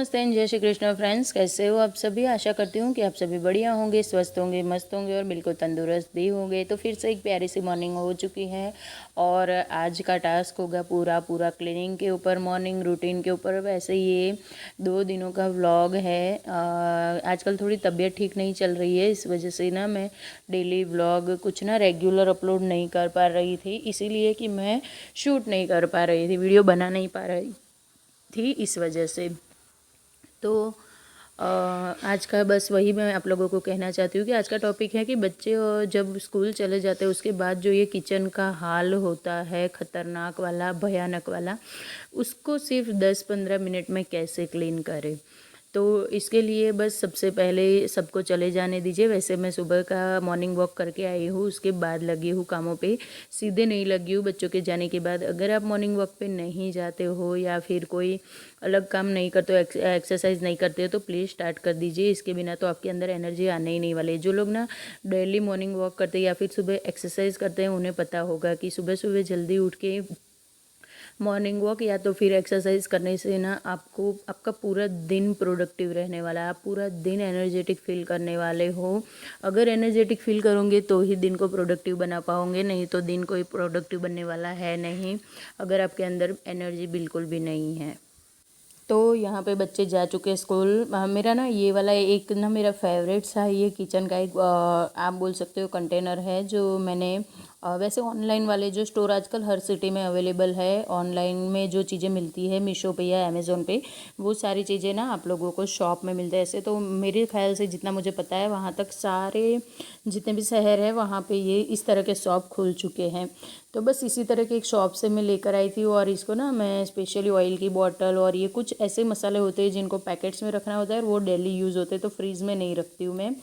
नमस्ते एंड जय श्री कृष्ण फ्रेंड्स, कैसे हो आप सभी। आशा करती हूँ कि आप सभी बढ़िया होंगे, स्वस्थ होंगे, मस्त होंगे और बिल्कुल तंदुरुस्त भी होंगे। तो फिर से एक प्यारी सी मॉर्निंग हो चुकी है और आज का टास्क होगा पूरा क्लीनिंग के ऊपर, मॉर्निंग रूटीन के ऊपर। वैसे ये 2 दिनों का व्लॉग है। आजकल थोड़ी तबीयत ठीक नहीं चल रही है, इस वजह से ना मैं डेली व्लॉग कुछ ना रेगुलर अपलोड नहीं कर पा रही थी, इसीलिए कि मैं शूट नहीं कर पा रही थी, वीडियो बना नहीं पा रही थी इस वजह से। तो आज का बस वही मैं आप लोगों को कहना चाहती हूँ कि आज का टॉपिक है कि बच्चे जब स्कूल चले जाते हैं उसके बाद जो ये किचन का हाल होता है ख़तरनाक वाला, भयानक वाला, उसको सिर्फ 10-15 मिनट में कैसे क्लीन करें। तो इसके लिए बस सबसे पहले सबको चले जाने दीजिए। वैसे मैं सुबह का मॉर्निंग वॉक करके आई हूँ, उसके बाद लगी हूँ कामों पे, सीधे नहीं लगी हूँ बच्चों के जाने के बाद। अगर आप मॉर्निंग वॉक पे नहीं जाते हो या फिर कोई अलग काम नहीं करते हो, एक्सरसाइज नहीं करते हो, तो प्लीज़ स्टार्ट कर दीजिए। इसके बिना तो आपके अंदर एनर्जी आने ही नहीं वाली है। जो लोग ना डेली मॉर्निंग वॉक करते हैं या फिर सुबह एक्सरसाइज करते हैं, उन्हें पता होगा कि सुबह सुबह जल्दी उठ के मॉर्निंग वॉक या तो फिर एक्सरसाइज करने से ना आपको आपका पूरा दिन प्रोडक्टिव रहने वाला है। आप पूरा दिन एनर्जेटिक फील करने वाले हो। अगर एनर्जेटिक फील करोगे तो ही दिन को प्रोडक्टिव बना पाओगे, नहीं तो दिन कोई प्रोडक्टिव बनने वाला है नहीं अगर आपके अंदर एनर्जी बिल्कुल भी नहीं है। तो यहाँ पे बच्चे जा चुके हैं स्कूल। मेरा ना ये वाला एक ना मेरा फेवरेट सा ये किचन का एक आप बोल सकते हो कंटेनर है, जो मैंने वैसे ऑनलाइन वाले जो स्टोर आजकल हर सिटी में अवेलेबल है, ऑनलाइन में जो चीज़ें मिलती है मीशो पे या अमेज़ोन पे, वो सारी चीज़ें ना आप लोगों को शॉप में मिलते हैं। ऐसे तो मेरे ख्याल से जितना मुझे पता है वहाँ तक सारे जितने भी शहर है वहाँ पे ये इस तरह के शॉप खुल चुके हैं। तो बस इसी तरह के एक शॉप से मैं लेकर आई थी और इसको ना मैं स्पेशली ऑयल की बॉटल और ये कुछ ऐसे मसाले होते हैं जिनको पैकेट्स में रखना होता है और वो डेली यूज़ होते हैं, तो फ्रीज़ में नहीं रखती हूँ मैं।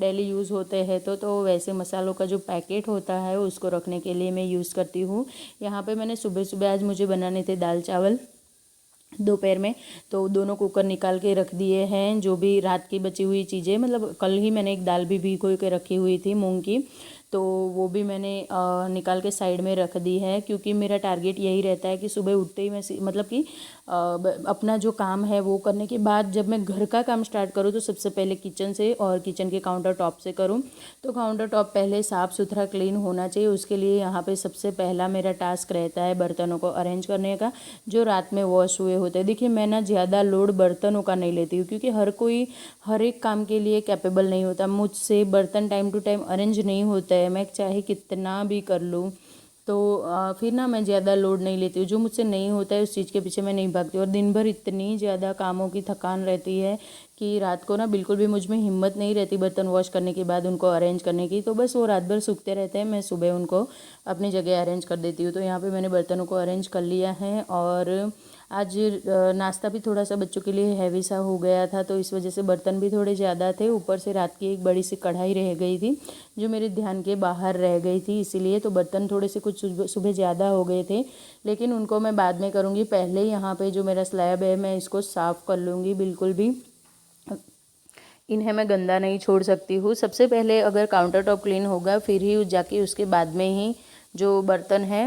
डेली यूज़ होते हैं तो वैसे मसालों का जो पैकेट होता है उसको रखने के लिए मैं यूज़ करती हूँ। यहाँ पे मैंने सुबह सुबह आज मुझे बनाने थे दाल चावल दोपहर में, तो दोनों कुकर निकाल के रख दिए हैं। जो भी रात की बची हुई चीज़ें, मतलब कल ही मैंने एक दाल भी भिगो के रखी हुई थी मूंग की, तो वो भी मैंने निकाल के साइड में रख दी है, क्योंकि मेरा टारगेट यही रहता है कि सुबह उठते ही मैं मतलब कि अपना जो काम है वो करने के बाद जब मैं घर का काम स्टार्ट करूँ तो सबसे पहले किचन से और किचन के काउंटर टॉप से करूँ। तो काउंटर टॉप पहले साफ़ सुथरा क्लीन होना चाहिए। उसके लिए यहाँ पे सबसे पहला मेरा टास्क रहता है बर्तनों को अरेंज करने का, जो रात में वॉश हुए होते हैं। देखिए मैं ना ज़्यादा लोड बर्तनों का नहीं लेती हूँ, क्योंकि हर कोई हर एक काम के लिए कैपेबल नहीं होता। मुझसे बर्तन टाइम टू टाइम अरेंज नहीं होता है, मैं चाहे कितना भी कर लूँ। तो फिर ना मैं ज़्यादा लोड नहीं लेती हूँ। जो मुझसे नहीं होता है उस चीज़ के पीछे मैं नहीं भागती हूँ। और दिन भर इतनी ज़्यादा कामों की थकान रहती है कि रात को ना बिल्कुल भी मुझ में हिम्मत नहीं रहती बर्तन वॉश करने के बाद उनको अरेंज करने की। तो बस वो रात भर सूखते रहते हैं, मैं सुबह उनको अपनी जगह अरेंज कर देती हूँ। तो यहाँ पे मैंने बर्तनों को अरेंज कर लिया है। और आज नाश्ता भी थोड़ा सा बच्चों के लिए हैवी सा हो गया था, तो इस वजह से बर्तन भी थोड़े ज़्यादा थे। ऊपर से रात की एक बड़ी सी कढ़ाई रह गई थी जो मेरे ध्यान के बाहर रह गई थी, इसीलिए तो बर्तन थोड़े से कुछ सुबह ज़्यादा हो गए थे, लेकिन उनको मैं बाद में करूँगी। पहले यहाँ पे जो मेरा स्लैब है मैं इसको साफ़ कर लूँगी। बिल्कुल भी इन्हें मैं गंदा नहीं छोड़ सकती हूँ। सबसे पहले अगर काउंटर टॉप क्लीन होगा फिर ही जाके उसके बाद में ही जो बर्तन हैं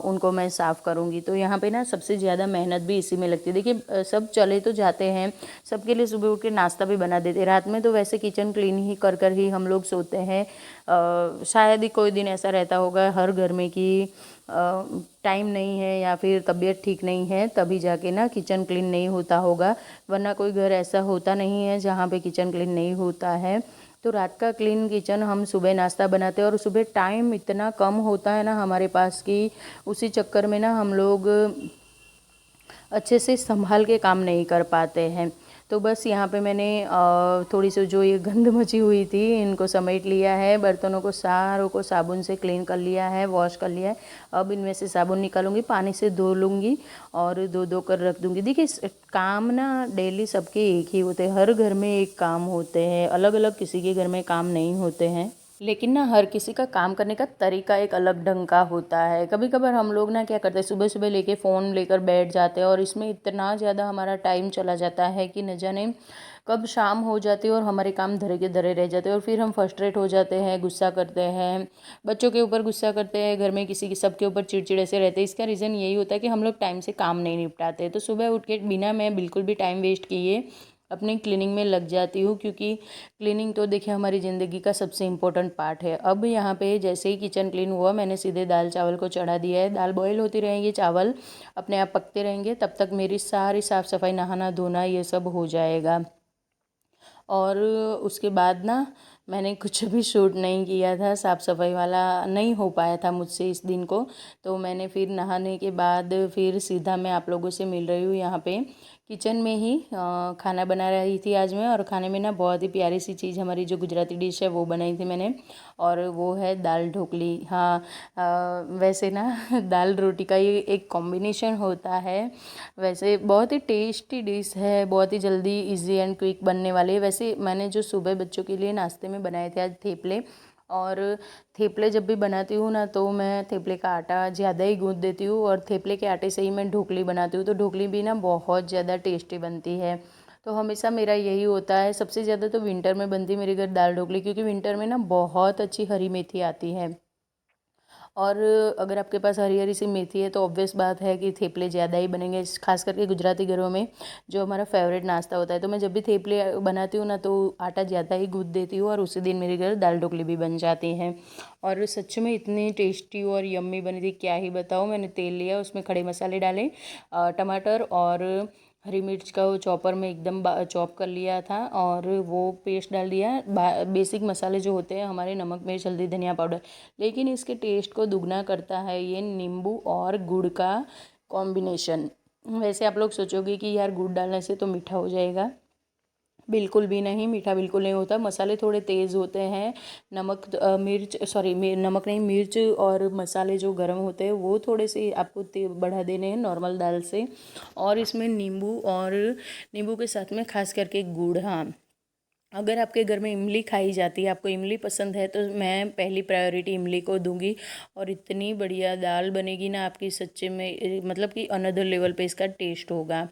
उनको मैं साफ़ करूँगी। तो यहाँ पे ना सबसे ज़्यादा मेहनत भी इसी में लगती है। देखिए सब चले तो जाते हैं, सबके लिए सुबह उठ के नाश्ता भी बना देते हैं। रात में तो वैसे किचन क्लीन ही कर कर ही हम लोग सोते हैं। शायद ही कोई दिन ऐसा रहता होगा हर घर में कि टाइम नहीं है या फिर तबीयत ठीक नहीं है तभी जाके ना किचन क्लीन नहीं होता होगा, वरना कोई घर ऐसा होता नहीं है जहाँ पे किचन क्लीन नहीं होता है। तो रात का क्लीन किचन हम सुबह नाश्ता बनाते हैं और सुबह टाइम इतना कम होता है ना हमारे पास कि उसी चक्कर में ना हम लोग अच्छे से संभाल के काम नहीं कर पाते हैं। तो बस यहाँ पे मैंने थोड़ी सी जो ये गंद मची हुई थी इनको समेट लिया है, बर्तनों को सारों को साबुन से क्लीन कर लिया है, वॉश कर लिया है। अब इनमें से साबुन निकालूंगी, पानी से धो लूँगी और धो धो कर रख दूँगी। देखिए काम ना डेली सबके एक ही होते हैं, हर घर में एक काम होते हैं, अलग अलग किसी के घर में काम नहीं होते हैं। लेकिन ना हर किसी का काम करने का तरीका एक अलग ढंग का होता है। कभी कभार हम लोग ना क्या करते हैं, सुबह सुबह लेके फ़ोन लेकर बैठ जाते हैं और इसमें इतना ज़्यादा हमारा टाइम चला जाता है कि न जाने कब शाम हो जाती है और हमारे काम धरे के धरे रह जाते हैं और फिर हम फ्रस्ट्रेट हो जाते हैं, गुस्सा करते हैं, बच्चों के ऊपर गुस्सा करते हैं, घर में किसी के सबके ऊपर चिड़चिड़े से रहते हैं। इसका रीज़न यही होता है कि हम लोग टाइम से काम नहीं निपटाते। तो सुबह उठ के बिना मैं बिल्कुल भी टाइम वेस्ट किए अपनी क्लीनिंग में लग जाती हूँ, क्योंकि क्लीनिंग तो देखिए हमारी ज़िंदगी का सबसे इम्पोर्टेंट पार्ट है। अब यहाँ पे जैसे ही किचन क्लीन हुआ, मैंने सीधे दाल चावल को चढ़ा दिया है। दाल बॉईल होती रहेंगी, चावल अपने आप पकते रहेंगे, तब तक मेरी सारी साफ़ सफाई, नहाना धोना ये सब हो जाएगा। और उसके बाद ना मैंने कुछ भी शूट नहीं किया था, साफ़ सफाई वाला नहीं हो पाया था मुझसे इस दिन को। तो मैंने फिर नहाने के बाद फिर सीधा मैं आप लोगों से मिल रही हूँ यहाँ पे किचन में ही। खाना बना रही थी आज मैं, और खाने में ना बहुत ही प्यारी सी चीज़, हमारी जो गुजराती डिश है वो बनाई थी मैंने, और वो है दाल ढोकली। हाँ, वैसे ना दाल रोटी का ये एक कॉम्बिनेशन होता है। वैसे बहुत ही टेस्टी डिश है, बहुत ही जल्दी इजी एंड क्विक बनने वाली है। वैसे मैंने जो सुबह बच्चों के लिए नाश्ते में बनाए थे आज थेपले, और थेपले जब भी बनाती हूँ ना तो मैं थेपले का आटा ज़्यादा ही गूँथ देती हूँ, और थेपले के आटे से ही मैं ढोकली बनाती हूँ। तो ढोकली भी ना बहुत ज़्यादा टेस्टी बनती है। तो हमेशा मेरा यही होता है। सबसे ज़्यादा तो विंटर में बनती है मेरे घर दाल ढोकली, क्योंकि विंटर में ना बहुत अच्छी हरी मेथी आती है, और अगर आपके पास हरी हरी सी मेथी है तो ऑब्वियस बात है कि थेपले ज़्यादा ही बनेंगे, खास करके गुजराती घरों में जो हमारा फेवरेट नाश्ता होता है। तो मैं जब भी थेपले बनाती हूँ ना तो आटा ज़्यादा ही गूँथ देती हूँ, और उसी दिन मेरे घर दाल ढोकली भी बन जाती हैं। और सच में इतनी टेस्टी और यम्मी बनी थी, क्या ही बताऊँ। मैंने तेल लिया, उसमें खड़े मसाले डाले, टमाटर और हरी मिर्च का वो चॉपर में एकदम चॉप कर लिया था, और वो पेस्ट डाल दिया। बेसिक मसाले जो होते हैं हमारे, नमक मिर्च हल्दी धनिया पाउडर, लेकिन इसके टेस्ट को दुगना करता है ये नींबू और गुड़ का कॉम्बिनेशन। वैसे आप लोग सोचोगे कि यार गुड़ डालने से तो मीठा हो जाएगा, बिल्कुल भी नहीं, मीठा बिल्कुल नहीं होता। मसाले थोड़े तेज़ होते हैं, नमक मिर्च सॉरी नमक नहीं, मिर्च और मसाले जो गर्म होते हैं वो थोड़े से आपको बढ़ा देने हैं नॉर्मल दाल से। और इसमें नींबू, और नींबू के साथ में खास करके गुड़। हाँ, अगर आपके घर में इमली खाई जाती है, आपको इमली पसंद है, तो मैं पहली प्रायोरिटी इमली को दूंगी। और इतनी बढ़िया दाल बनेगी ना आपकी, सच्चे में मतलब कि अनदर लेवल पे इसका टेस्ट होगा।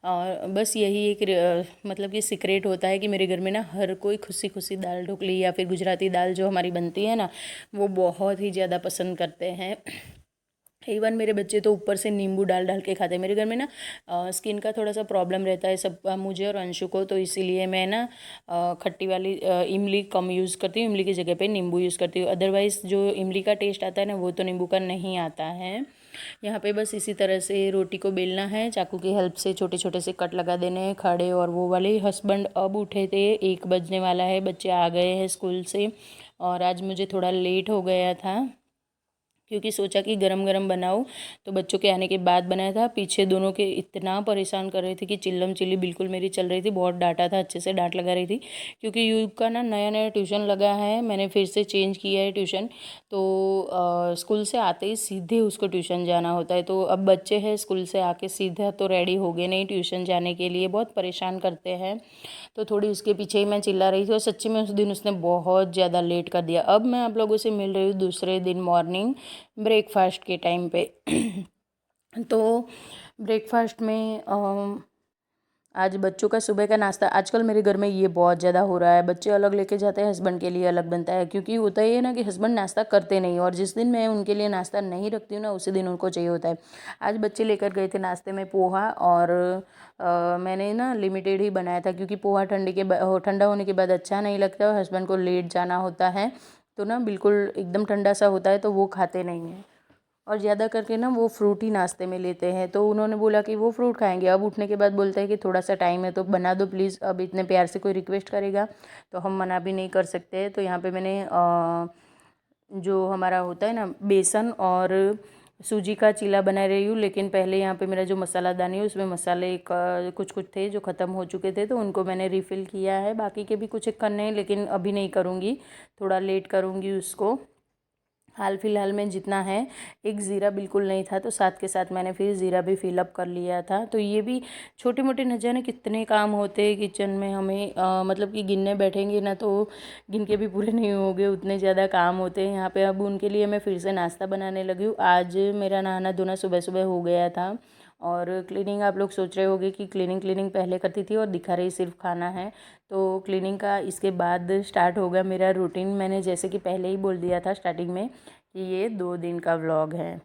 और बस यही एक मतलब कि सीक्रेट होता है कि मेरे घर में ना हर कोई खुशी खुशी दाल ढोकली या फिर गुजराती दाल जो हमारी बनती है ना, वो बहुत ही ज़्यादा पसंद करते हैं। इवन मेरे बच्चे तो ऊपर से नींबू डाल डाल के खाते हैं। मेरे घर में ना स्किन का थोड़ा सा प्रॉब्लम रहता है सब, मुझे और अंशु को, तो इसीलिए मैं ना खट्टी वाली इमली कम यूज़ करती हूँ, इमली की जगह पे नींबू यूज़ करती हूँ। अदरवाइज़ जो इमली का टेस्ट आता है ना, वो तो नींबू का नहीं आता है। यहाँ पे बस इसी तरह से रोटी को बेलना है, चाकू की हेल्प से छोटे छोटे से कट लगा देने हैं खड़े। और वो वाले हस्बैंड अब उठे थे, 1 बजने वाला है, बच्चे आ गए हैं स्कूल से, और आज मुझे थोड़ा लेट हो गया था, क्योंकि सोचा कि गरम गरम बनाओ, तो बच्चों के आने के बाद बनाया था। पीछे दोनों के इतना परेशान कर रहे थे कि चिल्लम चिल्ली बिल्कुल मेरी चल रही थी, बहुत डांटा था, अच्छे से डांट लगा रही थी, क्योंकि युग का ना नया नया ट्यूशन लगा है, मैंने फिर से चेंज किया है ट्यूशन। तो स्कूल से आते ही सीधे उसको ट्यूशन जाना होता है। तो अब बच्चे हैं, स्कूल से आके सीधा तो रेडी हो गए नहीं ट्यूशन जाने के लिए, बहुत परेशान करते हैं। तो थोड़ी उसके पीछे ही मैं चिल्ला रही थी, और सच्ची में उस दिन उसने बहुत ज़्यादा लेट कर दिया। अब मैं आप लोगों से मिल रही हूँ दूसरे दिन मॉर्निंग ब्रेकफास्ट के टाइम पे। तो ब्रेकफास्ट में आज बच्चों का सुबह का नाश्ता, आजकल मेरे घर में ये बहुत ज़्यादा हो रहा है, बच्चे अलग लेके जाते हैं, हस्बैंड के लिए अलग बनता है। क्योंकि होता ही है ना कि हस्बैंड नाश्ता करते नहीं, और जिस दिन मैं उनके लिए नाश्ता नहीं रखती हूँ ना, उसी दिन उनको चाहिए होता है। आज बच्चे लेकर गए थे नाश्ते में पोहा, और मैंने ना लिमिटेड ही बनाया था, क्योंकि पोहा ठंडा होने के बाद अच्छा नहीं लगता, और हस्बैंड को लेट जाना होता है, तो ना बिल्कुल एकदम ठंडा सा होता है तो वो खाते नहीं हैं, और ज़्यादा करके ना वो फ्रूट ही नाश्ते में लेते हैं। तो उन्होंने बोला कि वो फ्रूट खाएंगे। अब उठने के बाद बोलते हैं कि थोड़ा सा टाइम है तो बना दो प्लीज़। अब इतने प्यार से कोई रिक्वेस्ट करेगा तो हम मना भी नहीं कर सकते। तो यहाँ पे मैंने जो हमारा होता है ना बेसन और सूजी का चीला बना रही हूँ। लेकिन पहले यहाँ पे मेरा जो मसालादानी है उसमें मसाले कुछ कुछ थे जो ख़त्म हो चुके थे, तो उनको मैंने रिफ़िल किया है। बाकी के भी कुछ करने हैं, लेकिन अभी नहीं करूँगी, थोड़ा लेट करूँगी उसको। हाल फिलहाल में जितना है, एक ज़ीरा बिल्कुल नहीं था, तो साथ के साथ मैंने फिर ज़ीरा भी फिलअप कर लिया था। तो ये भी छोटे मोटे न जाने कितने काम होते हैं किचन में, हमें मतलब कि गिनने बैठेंगे ना तो गिन के भी पूरे नहीं होंगे, उतने ज़्यादा काम होते हैं यहाँ पे। अब उनके लिए मैं फिर से नाश्ता बनाने लगी हूँ। आज मेरा नहाना धोना सुबह सुबह हो गया था। और क्लीनिंग, आप लोग सोच रहे होंगे कि क्लीनिंग पहले करती थी और दिखा रही सिर्फ खाना है, तो क्लीनिंग का इसके बाद स्टार्ट होगा मेरा रूटीन। मैंने जैसे कि पहले ही बोल दिया था स्टार्टिंग में कि ये 2 दिन का व्लॉग है।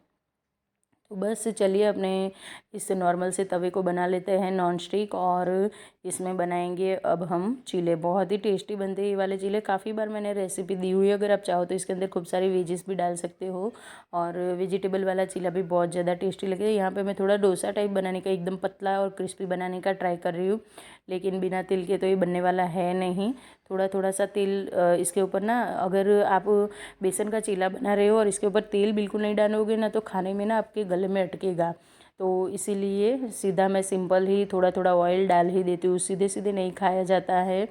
तो बस चलिए अपने इस नॉर्मल से तवे को बना लेते हैं नॉन स्टिक, और इसमें बनाएंगे अब हम चीले। बहुत ही टेस्टी बनते हैं ये वाले चीले। काफ़ी बार मैंने रेसिपी दी हुई है, अगर आप चाहो तो इसके अंदर खूब सारी वेजिस भी डाल सकते हो, और वेजिटेबल वाला चीला भी बहुत ज़्यादा टेस्टी लगेगा। यहाँ पे मैं थोड़ा डोसा टाइप बनाने का, एकदम पतला और क्रिस्पी बनाने का ट्राई कर रही हूँ, लेकिन बिना तिल के तो ये बनने वाला है नहीं। थोड़ा थोड़ा सा तिल इसके ऊपर ना, अगर आप बेसन का चीला बना रहे हो और इसके ऊपर तेल बिल्कुल नहीं डालोगे ना, तो खाने में ना आपके गले में अटकेगा। तो इसीलिए सीधा मैं सिंपल ही थोड़ा थोड़ा ऑयल डाल ही देती हूँ। सीधे सीधे नहीं खाया जाता है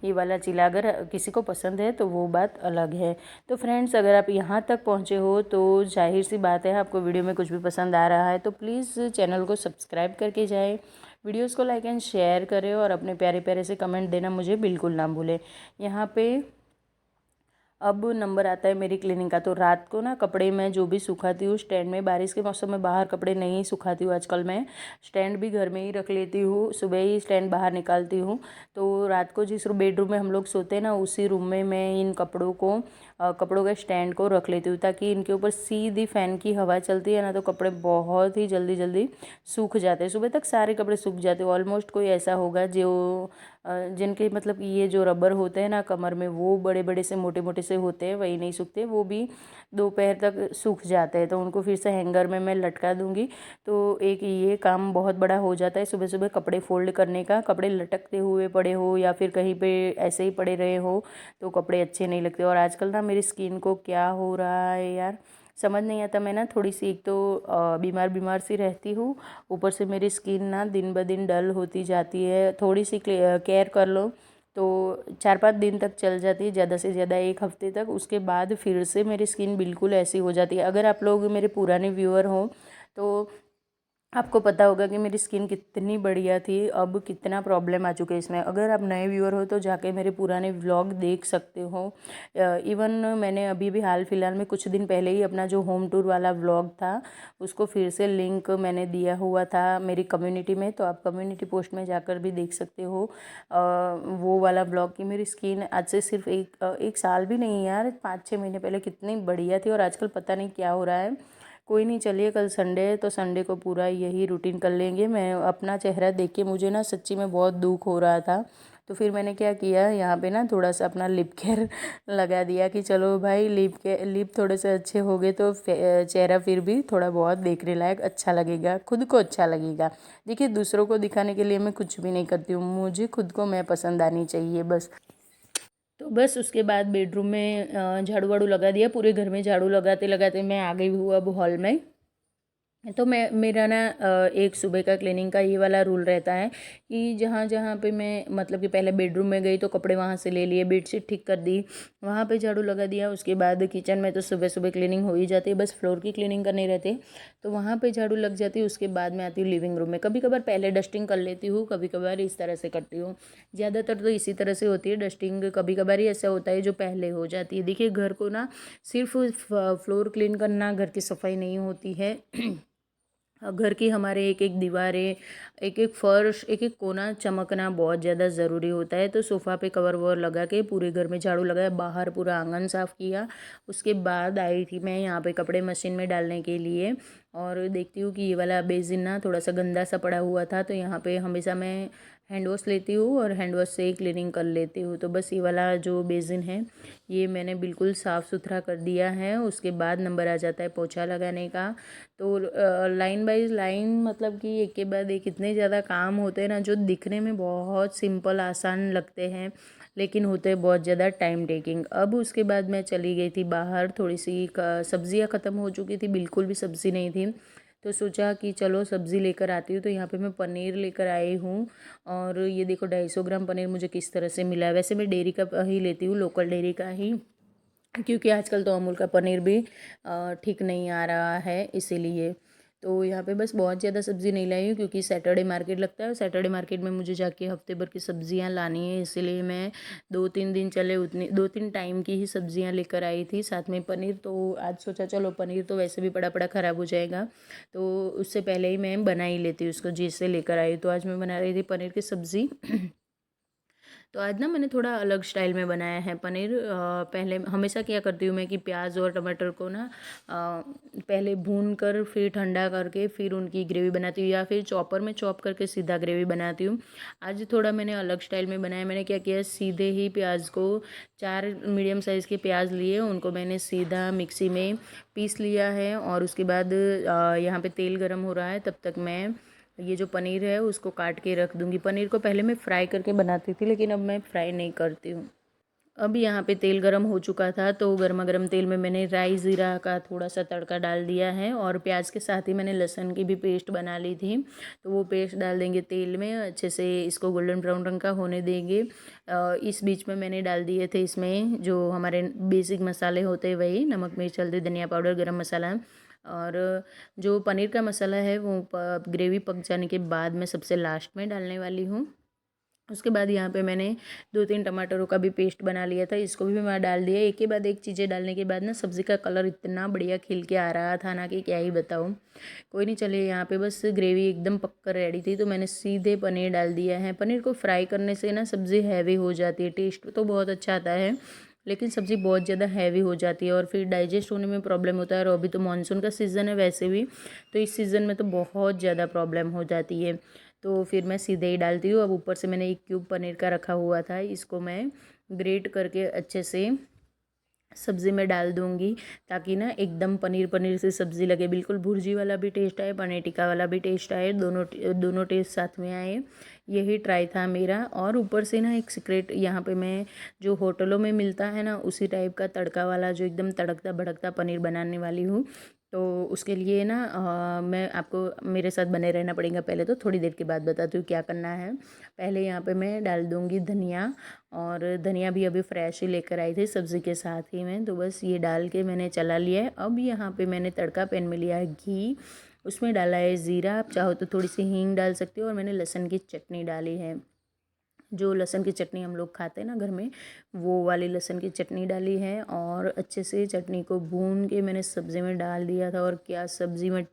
ये वाला चीला। अगर किसी को पसंद है तो वो बात अलग है। तो फ्रेंड्स, अगर आप यहाँ तक पहुँचे हो तो जाहिर सी बात है आपको वीडियो में कुछ भी पसंद आ रहा है, तो प्लीज़ चैनल को सब्सक्राइब करके जाएँ, वीडियोज़ को लाइक एंड शेयर करें, और अपने प्यारे प्यारे से कमेंट देना मुझे बिल्कुल ना भूलें। यहाँ पे अब नंबर आता है मेरी क्लीनिंग का। तो रात को ना कपड़े मैं जो भी सुखाती हूँ स्टैंड में, बारिश के मौसम में बाहर कपड़े नहीं सुखाती हूँ आजकल मैं, स्टैंड भी घर में ही रख लेती हूँ, सुबह ही स्टैंड बाहर निकालती हूँ। तो रात को जिस बेडरूम में हम लोग सोते हैं ना, उसी रूम में मैं इन कपड़ों को कपड़ों के स्टैंड को रख लेती हूँ, ताकि इनके ऊपर सीधी फ़ैन की हवा चलती है ना, तो कपड़े बहुत ही जल्दी जल्दी सूख जाते हैं। सुबह तक सारे कपड़े सूख जाते हैं ऑलमोस्ट। कोई ऐसा होगा जो जिनके मतलब ये जो रबर होते हैं ना कमर में, वो बड़े बड़े से मोटे मोटे से होते हैं, वही नहीं सूखते, वो भी दोपहर तक सूख जाते हैं। तो उनको फिर से हैंगर में मैं लटका दूंगी, तो एक ये काम बहुत बड़ा हो जाता है सुबह सुबह कपड़े फोल्ड करने का। कपड़े लटकते हुए पड़े हो या फिर कहीं पे ऐसे ही पड़े रहे हो तो कपड़े अच्छे नहीं लगते। और आजकल ना मेरी स्किन को क्या हो रहा है यार, समझ नहीं आता। मैं ना थोड़ी सी, एक तो बीमार बीमार सी रहती हूँ, ऊपर से मेरी स्किन ना दिन ब दिन डल होती जाती है। थोड़ी सी केयर कर लो तो 4-5 दिन तक चल जाती है, ज़्यादा से ज़्यादा 1 हफ्ते तक। उसके बाद फिर से मेरी स्किन बिल्कुल ऐसी हो जाती है। अगर आप लोग मेरे पुराने व्यूअर हो तो आपको पता होगा कि मेरी स्किन कितनी बढ़िया थी, अब कितना प्रॉब्लम आ चुके हैं इसमें। अगर आप नए व्यूअर हो तो जाके मेरे पुराने व्लॉग देख सकते हो। इवन मैंने अभी भी हाल फिलहाल में कुछ दिन पहले ही अपना जो होम टूर वाला व्लॉग था उसको फिर से लिंक मैंने दिया हुआ था मेरी कम्युनिटी में, तो आप कम्युनिटी पोस्ट में जाकर भी देख सकते हो वो वाला व्लॉग। की मेरी स्किन आज से सिर्फ एक साल भी नहीं यार, 5-6 महीने पहले कितनी बढ़िया थी, और आजकल पता नहीं क्या हो रहा है। कोई नहीं, चलिए कल संडे है तो संडे को पूरा यही रूटीन कर लेंगे। मैं अपना चेहरा देख के मुझे ना सच्ची में बहुत दुख हो रहा था, तो फिर मैंने क्या किया, यहाँ पे ना थोड़ा सा अपना लिप केयर लगा दिया कि चलो भाई लिप थोड़े से अच्छे हो गए तो चेहरा फिर भी थोड़ा बहुत देखने लायक अच्छा लगेगा, खुद को अच्छा लगेगा। देखिए, दूसरों को दिखाने के लिए मैं कुछ भी नहीं करती हूँ, मुझे खुद को मैं पसंद आनी चाहिए बस। तो बस उसके बाद बेडरूम में झाड़ू वाड़ू लगा दिया, पूरे घर में झाड़ू लगाते लगाते मैं आ गई हूँ अब हॉल में। तो मैं मेरा ना एक सुबह का क्लीनिंग का ये वाला रूल रहता है कि जहाँ जहाँ पे मैं मतलब कि पहले बेडरूम में गई तो कपड़े वहाँ से ले लिए, बेडशीट ठीक कर दी, वहाँ पे झाड़ू लगा दिया। उसके बाद किचन में तो सुबह सुबह क्लीनिंग हो ही जाती है, बस फ्लोर की क्लीनिंग करनी रहती है, तो वहाँ पे झाड़ू लग जाती है। उसके बाद मैं आती हूँ लिविंग रूम में, कभी कभार पहले डस्टिंग कर लेती हूँ, कभी कभार इस तरह से करती हूँ। ज़्यादातर तो इसी तरह से होती है डस्टिंग, कभी कभार ही ऐसा होता है जो पहले हो जाती है। देखिए, घर को ना सिर्फ फ्लोर क्लीन करना, घर की सफाई नहीं होती है घर की हमारे एक एक दीवारें, एक एक फर्श, एक एक कोना चमकना बहुत ज़्यादा ज़रूरी होता है। तो सोफ़ा पे कवर ववर लगा के पूरे घर में झाड़ू लगाया, बाहर पूरा आंगन साफ़ किया। उसके बाद आई थी मैं यहाँ पे कपड़े मशीन में डालने के लिए, और देखती हूँ कि ये वाला बेसिन ना थोड़ा सा गंदा सा पड़ा हुआ था, तो यहाँ पे हमेशा मैं हैंड वॉश लेती हूँ और हैंड वॉश से ही क्लीनिंग कर लेती हूँ। तो बस ये वाला जो बेसिन है ये मैंने बिल्कुल साफ़ सुथरा कर दिया है। उसके बाद नंबर आ जाता है पोछा लगाने का। तो लाइन बाई लाइन मतलब कि एक के बाद एक इतने ज़्यादा काम होते हैं ना, जो दिखने में बहुत सिंपल आसान लगते हैं लेकिन होते हैं बहुत ज़्यादा टाइम टेकिंग। अब उसके बाद मैं चली गई थी बाहर, थोड़ी सी सब्जियां ख़त्म हो चुकी थी, बिल्कुल भी सब्ज़ी नहीं थी, तो सोचा कि चलो सब्ज़ी लेकर आती हूँ। तो यहाँ पे मैं पनीर लेकर आई हूँ, और ये देखो 250 ग्राम पनीर मुझे किस तरह से मिला है। वैसे मैं डेयरी का ही लेती हूँ, लोकल डेयरी का ही। क्योंकि आजकल तो अमूल का पनीर भी ठीक नहीं आ रहा है, इसीलिए। तो यहाँ पे बस बहुत ज़्यादा सब्ज़ी नहीं लाई हूँ, क्योंकि सैटरडे मार्केट लगता है और सैटरडे मार्केट में मुझे जाके हफ्ते भर की सब्ज़ियाँ लानी है, इसीलिए मैं 2-3 दिन चले उतनी 2-3 टाइम की ही सब्ज़ियाँ लेकर आई थी, साथ में पनीर। तो आज सोचा चलो पनीर तो वैसे भी पड़ा पड़ा ख़राब हो जाएगा, तो उससे पहले ही मैं बना ही लेती हूँ उसको, जिससे लेकर आई। तो आज मैं बना रही थी पनीर की सब्ज़ी। तो आज ना मैंने थोड़ा अलग स्टाइल में बनाया है पनीर। पहले हमेशा क्या करती हूँ मैं कि प्याज और टमाटर को ना पहले भून कर फिर ठंडा करके फिर उनकी ग्रेवी बनाती हूँ, या फिर चॉपर में चॉप करके सीधा ग्रेवी बनाती हूँ। आज थोड़ा मैंने अलग स्टाइल में बनाया। मैंने क्या किया, सीधे ही प्याज को 4 मीडियम साइज़ के प्याज लिए, उनको मैंने सीधा मिक्सी में पीस लिया है। और उसके बाद यहाँ पे तेल गरम हो रहा है, तब तक मैं ये जो पनीर है उसको काट के रख दूँगी। पनीर को पहले मैं फ्राई करके बनाती थी, लेकिन अब मैं फ्राई नहीं करती हूँ। अब यहाँ पे तेल गरम हो चुका था, तो गर्मा गर्म तेल में मैंने राई ज़ीरा का थोड़ा सा तड़का डाल दिया है, और प्याज के साथ ही मैंने लहसुन की भी पेस्ट बना ली थी। तो वो पेस्ट डाल देंगे तेल में, अच्छे से इसको गोल्डन ब्राउन रंग का होने देंगे। इस बीच में मैंने डाल दिए थे इसमें जो हमारे बेसिक मसाले होते हैं, वही नमक, मिर्च, हल्दी, धनिया पाउडर, गरम मसाला। और जो पनीर का मसाला है वो ग्रेवी पक जाने के बाद मैं सबसे लास्ट में डालने वाली हूँ। उसके बाद यहाँ पे मैंने 2-3 टमाटरों का भी पेस्ट बना लिया था, इसको भी मैं डाल दिया। एक के बाद एक चीज़ें डालने के बाद ना सब्ज़ी का कलर इतना बढ़िया खिल के आ रहा था ना कि क्या ही बताऊँ। कोई नहीं, चलिए यहाँ पे बस ग्रेवी एकदम पक कर रेडी थी, तो मैंने सीधे पनीर डाल दिया है। पनीर को फ्राई करने से ना सब्ज़ी हैवी हो जाती है, टेस्ट तो बहुत अच्छा आता है, लेकिन सब्ज़ी बहुत ज़्यादा हैवी हो जाती है और फिर डाइजेस्ट होने में प्रॉब्लम होता है। और अभी तो मानसून का सीज़न है वैसे भी, तो इस सीज़न में तो बहुत ज़्यादा प्रॉब्लम हो जाती है। तो फिर मैं सीधे ही डालती हूँ। अब ऊपर से मैंने 1 क्यूब पनीर का रखा हुआ था, इसको मैं ग्रेट करके अच्छे से सब्ज़ी में डाल दूँगी, ताकि ना एकदम पनीर पनीर से सब्ज़ी लगे, बिल्कुल भुर्जी वाला भी टेस्ट आए, पनीर टिक्का वाला भी टेस्ट आए, दोनों टेस्ट साथ में आए। यही ट्राई था मेरा। और ऊपर से ना एक सीक्रेट, यहाँ पे मैं जो होटलों में मिलता है ना उसी टाइप का तड़का वाला जो एकदम तड़कता भड़कता पनीर बनाने वाली हूँ। तो उसके लिए ना मैं आपको मेरे साथ बने रहना पड़ेगा। पहले तो थोड़ी देर के बाद बताती हूँ क्या करना है। पहले यहाँ पे मैं डाल दूँगी धनिया, और धनिया भी अभी फ्रेश ही लेकर आई थी सब्ज़ी के साथ ही में, तो बस ये डाल के मैंने चला लिया है। अब यहाँ पे मैंने तड़का पैन में लिया है घी, उसमें डाला है ज़ीरा, आप चाहो तो थोड़ी सी हींग डाल सकते हो, और मैंने लहसुन की चटनी डाली है। जो लहसुन की चटनी हम लोग खाते हैं ना घर में, वो वाली लहसुन की चटनी डाली है। और अच्छे से चटनी को भून के मैंने सब्ज़ी में डाल दिया था, और क्या सब्ज़ी में